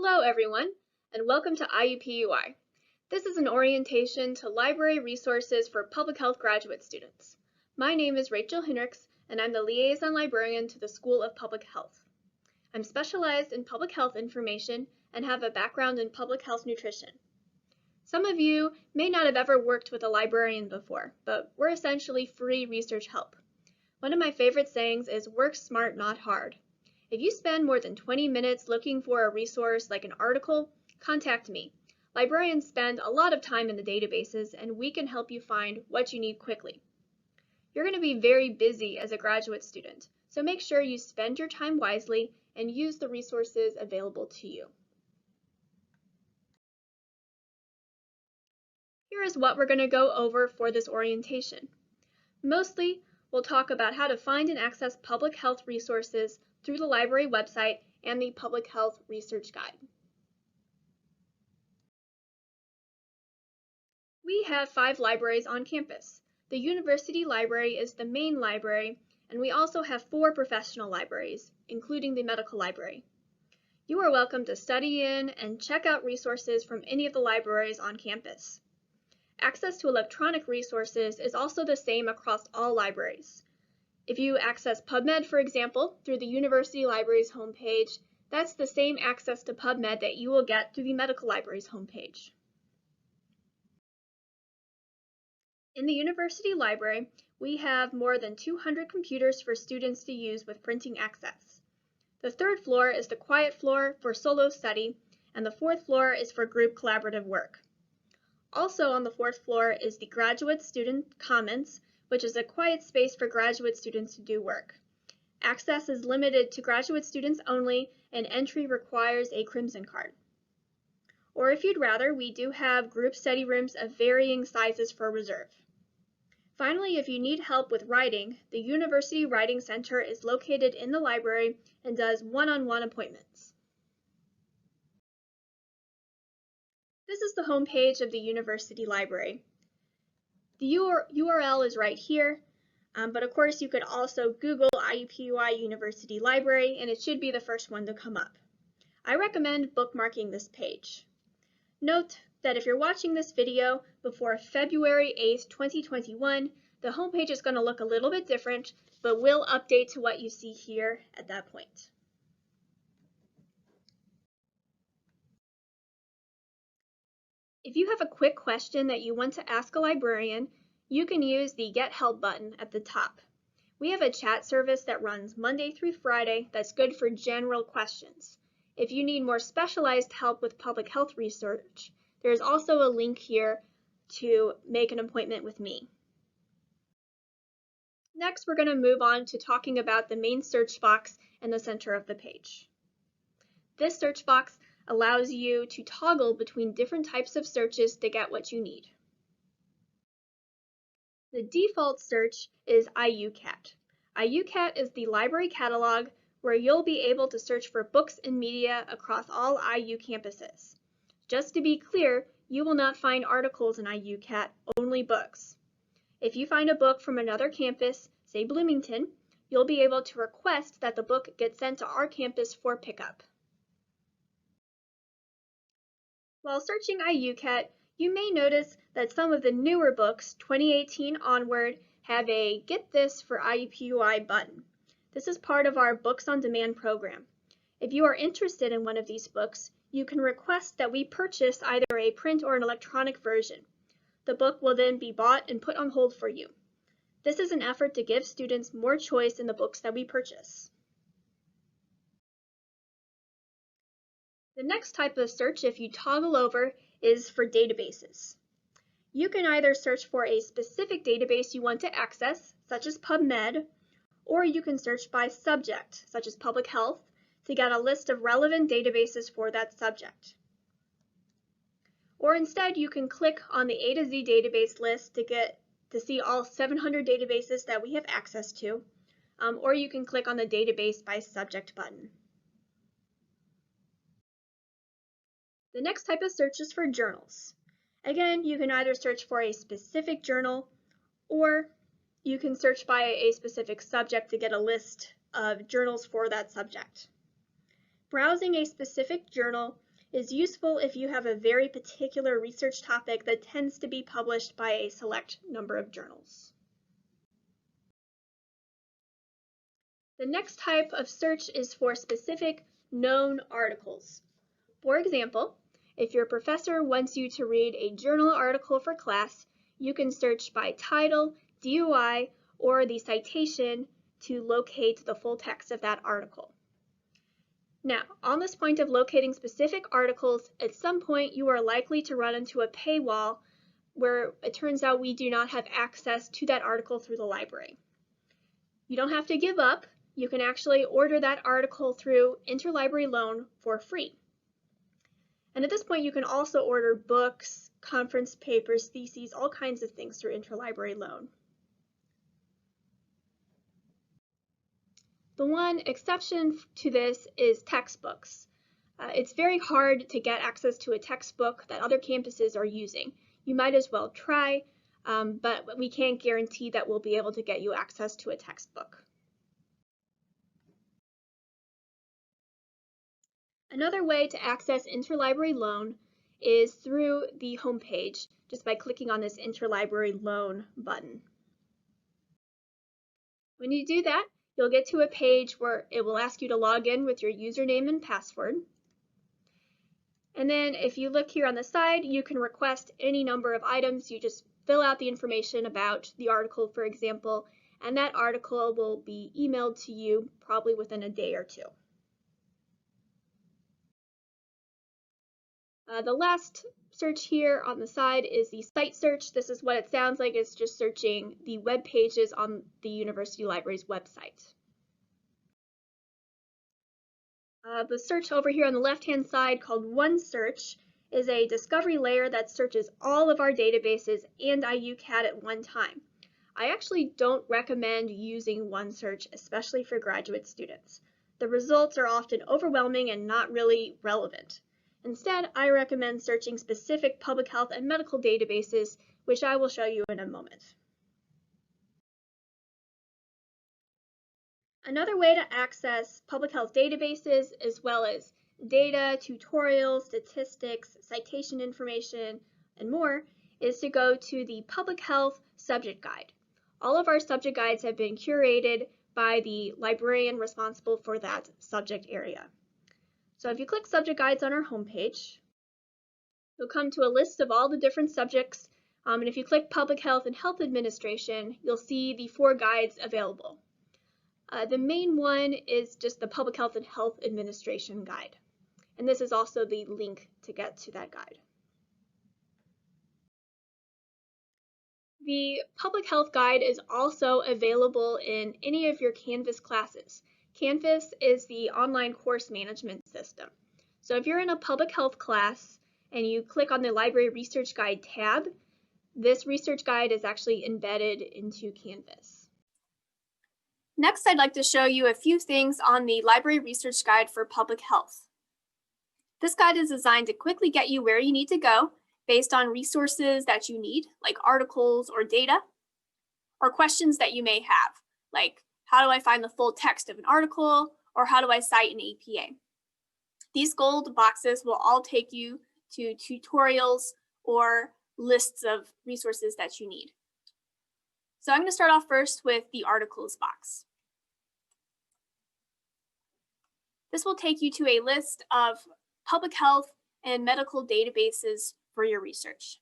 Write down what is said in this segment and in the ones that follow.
Hello everyone, and welcome to IUPUI. This is an orientation to library resources for public health graduate students. My name is Rachel Hinrichs, and I'm the liaison librarian to the School of Public Health. I'm specialized in public health information and have a background in public health nutrition. Some of you may not have ever worked with a librarian before, but we're essentially free research help. One of my favorite sayings is work smart, not hard. If you spend more than 20 minutes looking for a resource like an article, contact me. Librarians spend a lot of time in the databases, and we can help you find what you need quickly. You're going to be very busy as a graduate student, so make sure you spend your time wisely and use the resources available to you. Here is what we're going to go over for this orientation. Mostly, we'll talk about how to find and access public health resources through the library website and the Public Health Research Guide. We have 5 libraries on campus. The University Library is the main library, and we also have 4 professional libraries, including the Medical Library. You are welcome to study in and check out resources from any of the libraries on campus. Access to electronic resources is also the same across all libraries. If you access PubMed, for example, through the University Library's homepage, that's the same access to PubMed that you will get through the Medical Library's homepage. In the University Library, we have more than 200 computers for students to use with printing access. The 3rd floor is the quiet floor for solo study, and the 4th floor is for group collaborative work. Also on the 4th floor is the Graduate Student Commons, which is a quiet space for graduate students to do work. Access is limited to graduate students only, and entry requires a Crimson card. Or if you'd rather, we do have group study rooms of varying sizes for reserve. Finally, if you need help with writing, the University Writing Center is located in the library and does one-on-one appointments. This is the homepage of the University Library. The URL is right here, but of course you could also Google IUPUI University Library and it should be the first one to come up. I recommend bookmarking this page. Note that if you're watching this video before February 8th, 2021, the homepage is going to look a little bit different, but will update to what you see here at that point. If you have a quick question that you want to ask a librarian, you can use the Get Help button at the top. We have a chat service that runs Monday through Friday that's good for general questions. If you need more specialized help with public health research, there's also a link here to make an appointment with me. Next, we're going to move on to talking about the main search box in the center of the page. This search box allows you to toggle between different types of searches to get what you need. The default search is IUCAT. IUCAT is the library catalog where you'll be able to search for books and media across all IU campuses. Just to be clear, you will not find articles in IUCAT, only books. If you find a book from another campus, say Bloomington, you'll be able to request that the book get sent to our campus for pickup. While searching IUCAT, you may notice that some of the newer books, 2018 onward, have a Get This for IUPUI button. This is part of our Books on Demand program. If you are interested in one of these books, you can request that we purchase either a print or an electronic version. The book will then be bought and put on hold for you. This is an effort to give students more choice in the books that we purchase. The next type of search, if you toggle over, is for databases. You can either search for a specific database you want to access, such as PubMed, or you can search by subject, such as public health, to get a list of relevant databases for that subject. Or instead, you can click on the A to Z database list to see all 700 databases that we have access to, or you can click on the database by subject button. The next type of search is for journals. Again, you can either search for a specific journal or you can search by a specific subject to get a list of journals for that subject. Browsing a specific journal is useful if you have a very particular research topic that tends to be published by a select number of journals. The next type of search is for specific known articles. For example, if your professor wants you to read a journal article for class, you can search by title, DOI, or the citation to locate the full text of that article. Now, on this point of locating specific articles, at some point you are likely to run into a paywall where it turns out we do not have access to that article through the library. You don't have to give up. You can actually order that article through Interlibrary loan for free. And at this point, you can also order books, conference papers, theses, all kinds of things through Interlibrary loan. The one exception to this is textbooks. It's very hard to get access to a textbook that other campuses are using. You might as well try, but we can't guarantee that we'll be able to get you access to a textbook. Another way to access Interlibrary loan is through the homepage, just by clicking on this Interlibrary loan button. When you do that, you'll get to a page where it will ask you to log in with your username and password. And then if you look here on the side, you can request any number of items. You just fill out the information about the article, for example, and that article will be emailed to you probably within a day or two. The last search here on the side is the site search. This is what it sounds like. It's just searching the web pages on the university library's website. The search over here on the left-hand side, called OneSearch, is a discovery layer that searches all of our databases and IUCAD at one time. I actually don't recommend using OneSearch, especially for graduate students. The results are often overwhelming and not really relevant. Instead, I recommend searching specific public health and medical databases, which I will show you in a moment. Another way to access public health databases, as well as data, tutorials, statistics, citation information, and more, is to go to the Public Health Subject Guide. All of our subject guides have been curated by the librarian responsible for that subject area. So if you click Subject Guides on our homepage, you'll come to a list of all the different subjects, and if you click Public Health and Health Administration, you'll see the 4 guides available. The main one is just the Public Health and Health Administration Guide, and this is also the link to get to that guide. The Public Health Guide is also available in any of your Canvas classes. Canvas is the online course management system. So if you're in a public health class and you click on the Library Research Guide tab, this research guide is actually embedded into Canvas. Next, I'd like to show you a few things on the Library Research Guide for Public Health. This guide is designed to quickly get you where you need to go based on resources that you need, like articles or data, or questions that you may have, like how do I find the full text of an article, or how do I cite an APA? These gold boxes will all take you to tutorials or lists of resources that you need. So I'm going to start off first with the articles box. This will take you to a list of public health and medical databases for your research.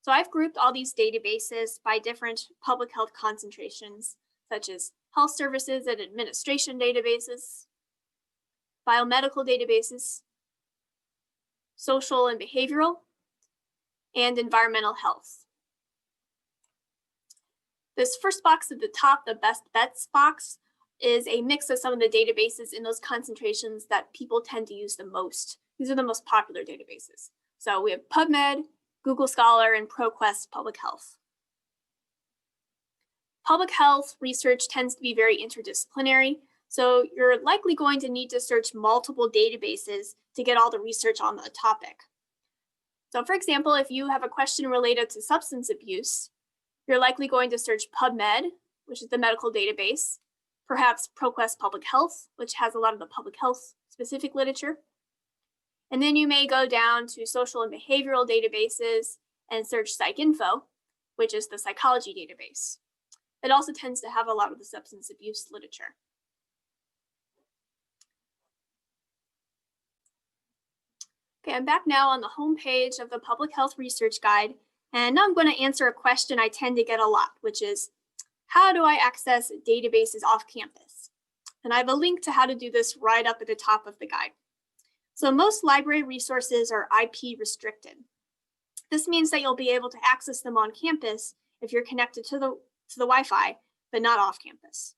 So I've grouped all these databases by different public health concentrations, such as health services and administration databases, biomedical databases, social and behavioral, and environmental health. This first box at the top, the best bets box, is a mix of some of the databases in those concentrations that people tend to use the most. These are the most popular databases. So we have PubMed, Google Scholar, and ProQuest Public Health. Public health research tends to be very interdisciplinary, so you're likely going to need to search multiple databases to get all the research on the topic. So for example, if you have a question related to substance abuse, you're likely going to search PubMed, which is the medical database, perhaps ProQuest Public Health, which has a lot of the public health specific literature. And then you may go down to social and behavioral databases and search PsycInfo, which is the psychology database. It also tends to have a lot of the substance abuse literature. Okay, I'm back now on the home page of the Public Health Research Guide, and now I'm going to answer a question I tend to get a lot, which is, how do I access databases off campus? And I have a link to how to do this right up at the top of the guide. So most library resources are IP restricted. This means that you'll be able to access them on campus if you're connected to the Wi-Fi, but not off campus.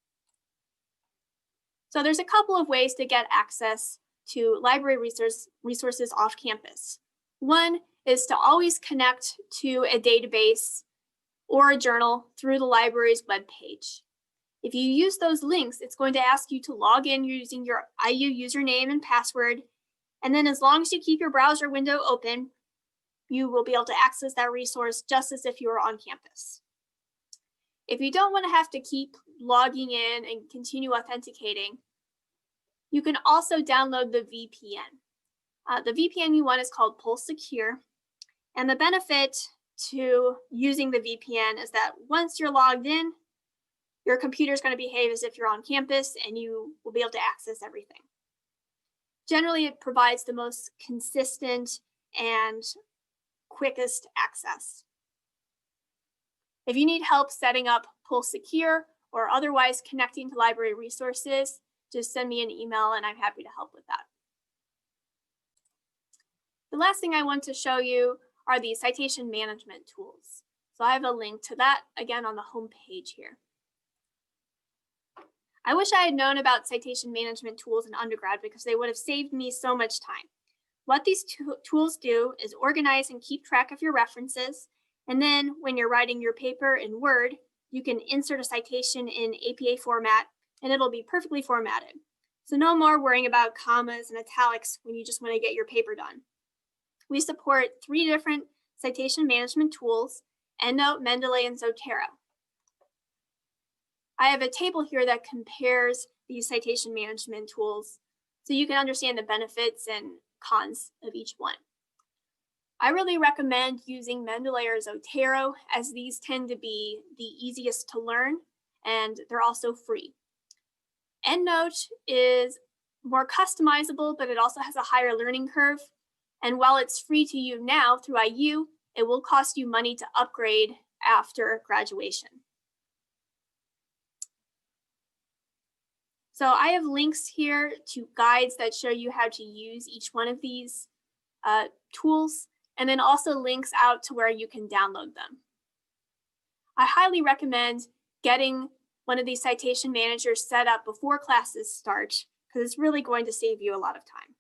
So there's a couple of ways to get access to library resources off campus. One is to always connect to a database or a journal through the library's webpage. If you use those links, it's going to ask you to log in using your IU username and password. And then as long as you keep your browser window open, you will be able to access that resource just as if you were on campus. If you don't want to have to keep logging in and continue authenticating, you can also download the VPN. The VPN you want is called Pulse Secure. And the benefit to using the VPN is that once you're logged in, your computer is going to behave as if you're on campus and you will be able to access everything. Generally, it provides the most consistent and quickest access. If you need help setting up Pulse Secure or otherwise connecting to library resources, just send me an email and I'm happy to help with that. The last thing I want to show you are the citation management tools. So I have a link to that again on the home page here. I wish I had known about citation management tools in undergrad because they would have saved me so much time. What these tools do is organize and keep track of your references, and then when you're writing your paper in Word, you can insert a citation in APA format and it'll be perfectly formatted. So no more worrying about commas and italics when you just want to get your paper done. We support 3 different citation management tools: EndNote, Mendeley, and Zotero. I have a table here that compares these citation management tools so you can understand the benefits and cons of each one. I really recommend using Mendeley or Zotero, as these tend to be the easiest to learn and they're also free. EndNote is more customizable, but it also has a higher learning curve. And while it's free to use now through IU, it will cost you money to upgrade after graduation. So I have links here to guides that show you how to use each one of these tools, and then also links out to where you can download them. I highly recommend getting one of these citation managers set up before classes start, because it's really going to save you a lot of time.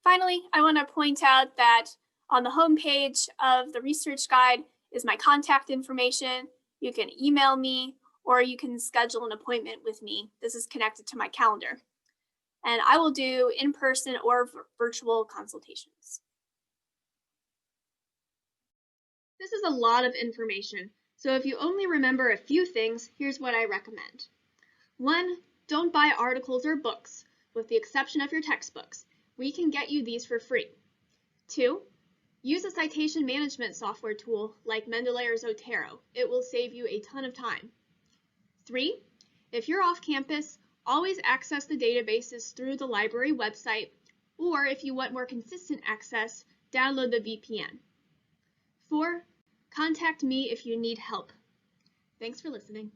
Finally, I want to point out that on the home page of the research guide is my contact information. You can email me or you can schedule an appointment with me. This is connected to my calendar. And I will do in-person or virtual consultations. This is a lot of information, so if you only remember a few things, here's what I recommend. 1, don't buy articles or books, with the exception of your textbooks. We can get you these for free. 2, use a citation management software tool like Mendeley or Zotero. It will save you a ton of time. 3, if you're off campus, always access the databases through the library website, or if you want more consistent access, download the VPN. 4, contact me if you need help. Thanks for listening.